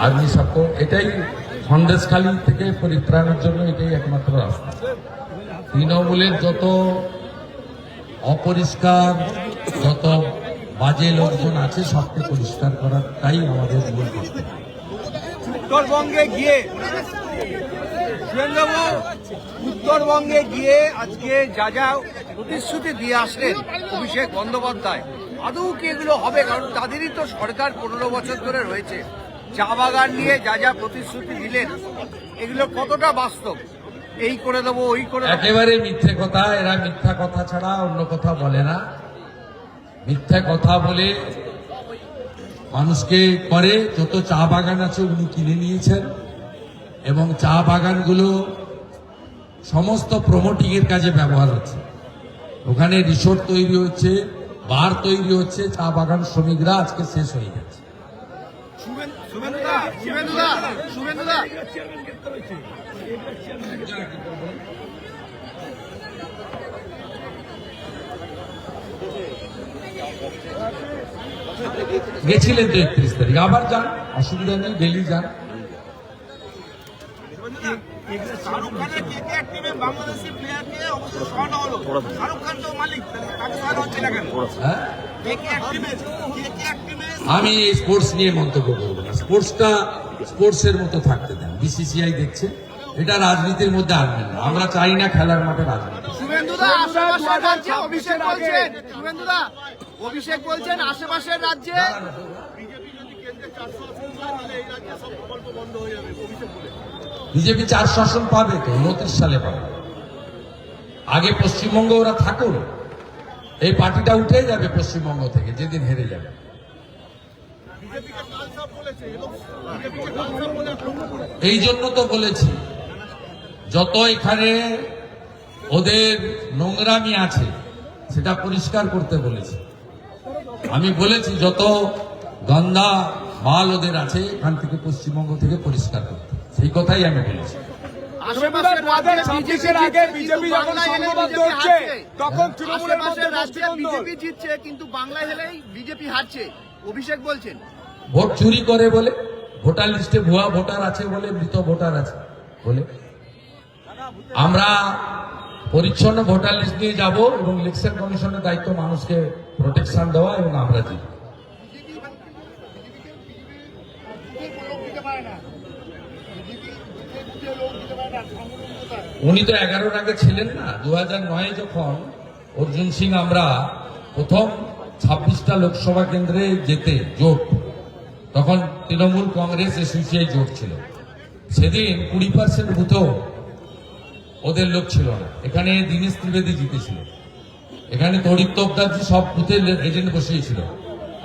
Army support, এটাই সন্দেশখালী থেকে পরিত্রাণের জন্য এটাই একমাত্র রাস্তা। তৃণমূলের যত অপরিষ্কার, যত বাজে লোকজন আছে সবকে পরিষ্কার করাটাই আমাদের মূল কর্তব্য। উত্তরবঙ্গে গিয়ে উত্তরবঙ্গে গিয়ে আজকে যা যা প্রতিশ্রুতি দিয়ে আসলেন অভিষেক বন্দ্যোপাধ্যায়, আদৌ কি এগুলো হবে? কারণ তাদেরই তো সরকার 15 বছর ধরে রয়েছে। চা বাগান নিয়ে যা যা প্রতিশ্রুতি দিলেন এগুলো কতটা বাস্তব? এই করে দেবো, ওই করে দেবো, একেবারে মিথ্যে কথা। এরা মিথ্যা কথা ছাড়া অন্য কথা বলে না। মিথ্যা কথা বলে মানুষকে করে। যত চা বাগান আছে উনি কিনে নিয়েছেন এবং চা বাগানগুলো সমস্ত প্রমোটিং এর কাজে ব্যবহার হচ্ছে। ওখানে রিসোর্ট তৈরি হচ্ছে, বার তৈরি হচ্ছে, চা বাগান শ্রমিকরা আজকে শেষ হয়ে গেছে। গেছিলেন তো 31 তারিখ, আবার যান, অসুবিধা নেই, ডেলি যান। আমি স্পোর্টস নিয়ে মন্তব্য করবো না। স্পোর্টসের মতো থাকতে দেন। বিসিসিআই দেখছে, এটা রাজনীতির মধ্যে আনবেন না। আমরা চাই না খেলার মাঠে রাজনীতি। অভিষেক বলছেন আশেপাশের রাজ্যে বিজেপি 4 শাসন পাবে তো, 29 সালে পাবে। আগে পশ্চিমবঙ্গ ওরা থাকুন, এই পার্টিটা উঠে যাবে পশ্চিমবঙ্গ থেকে যেদিন হেরে যাবে। এই জন্য তো বলেছি, যত এখানে ওদের নোংরামি আছে সেটা পরিষ্কার করতে বলেছি। আমি বলেছি যত গন্ধা মাল ওদের আছে এখান থেকে পশ্চিমবঙ্গ থেকে পরিষ্কার করতে, সেই কথাই আমি বলেছি। কিন্তু বাংলায় হলেই বিজেপি হারছে, অভিষেক বলছেন। ভোট চুরি করে বলে, ভোটার লিস্টে ভুয়া ভোটার আছে বলে, মৃত ভোটার আছে বলে। আমরা পরিচ্ছন্ন ভোটার লিস্ট নিয়ে যাব এবং ইলেকশন কমিশনের দায়িত্ব মানুষকে প্রোটেকশন দেওয়া, এবং আমরা জিতব। উনি তো 11-র আগে ছিলেন না। 2009 যখন অর্জুন সিং আমরা প্রথম 26টা লোকসভা কেন্দ্রে যেতে জোট, তখন তৃণমূল, কংগ্রেস, এসইউসিআই জোট ছিল। সেদিন 20% বুথেও ওদের লোক ছিল না। এখানে দীনেশ ত্রিবেদী জিতেছিল, এখানে তড়িৎ তোপদারজি সব বুথের এজেন্ট বসিয়েছিল,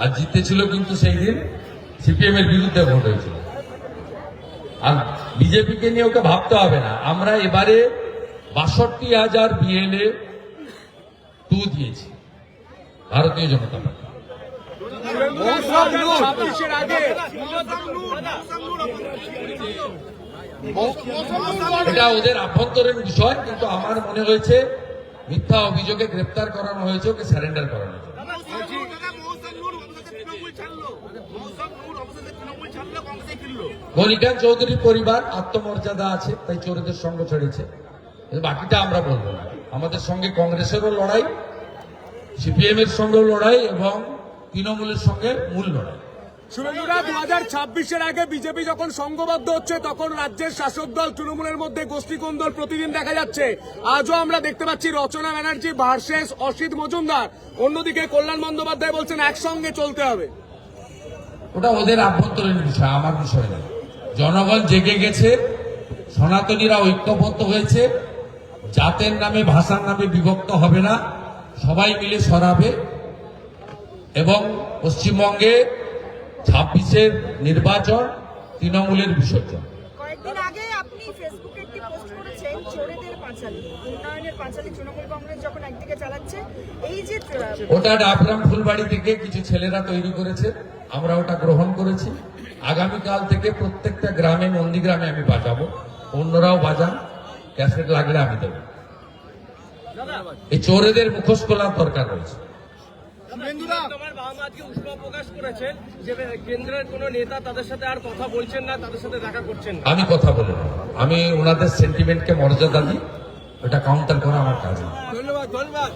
আর জিতেছিল কিন্তু সেই দিন সিপিএম এর বিরুদ্ধে ভোট হয়েছিল। আর বিজেপিকে নিয়ে ওকে ভাবতে হবে না। আমরা এবারে 62,000 বিএলএ 2 দিয়েছি ভারতীয় জনতা পার্টি। এটা ওদের আভ্যন্তরীণ বিষয়, কিন্তু আমার মনে হয়েছে মিথ্যা অভিযোগে গ্রেপ্তার করানো হয়েছে, ওকে স্যারেন্ডার করানো হয়েছে। গণিকান চৌধুরীর পরিবার আত্মমর্যাদা আছে, তাই চোরদের সঙ্গ ছেড়েছে। বাকিটা আমরা বলবো না। আমাদের সঙ্গে কংগ্রেসেরও লড়াই, সিপিএম এর সঙ্গেও লড়াই এবং তৃণমূলের সঙ্গে মূল লড়াই। শুভেন্দুরা 2026-এর আগে বিজেপি যখন সংঘবদ্ধ হচ্ছে তখন রাজ্যের শাসক দল তৃণমূলের মধ্যে গোষ্ঠীকন্দল প্রতিদিন দেখা যাচ্ছে। আজও আমরা দেখতে পাচ্ছি রচনা ব্যানার্জি ভার্সেস অসিত মজুমদার, অন্যদিকে কল্যাণ বন্দ্যোপাধ্যায় বলছেন একসঙ্গে চলতে হবে। ওটা ওদের আভ্যন্তরীণ বিষয়, আমার বিষয় না। জনগণ জেগে গেছে, সনাতনীরা ঐক্যবদ্ধ হয়েছে, জাতের নামে, ভাষার নামে বিভক্ত হবে না, সবাই মিলে সরাবে এবং পশ্চিমবঙ্গে 26-এর নির্বাচন তৃণমূলের বিসর্জন। কয়েকদিন আগে আপনি ফেসবুকে একটি পোস্ট করেছেন চোরেদের পাঁচালী, উন্নয়নের পাঁচালী তৃণমূল কংগ্রেস যখন একদিকে চালাচ্ছে, এই যে ওটা ডাবগ্রাম ফুলবাড়ি থেকে কিছু ছেলেরা তৈরি করেছে, আমরা ওটা গ্রহণ করেছি। আগামীকাল থেকে প্রত্যেকটা গ্রামে, নন্দীগ্রামে আমি বাজাবো, অন্যরাও বাজান, ক্যাসেট লাগলে আমি দেবো। এই চোরেদের মুখোশ খোলার দরকার রয়েছে। তোমার বাবা মা আজকে উষ্মা প্রকাশ করেছেন যে কেন্দ্রের কোনো নেতা তাদের সাথে আর কথা বলছেন না, তাদের সাথে দেখা করছেন না। আমি কথা বলি না, আমি ওনাদের সেন্টিমেন্টকে মর্যাদা দিই, ওটা কাউন্টার করা আমার কাজ না। ধন্যবাদ ধন্যবাদ।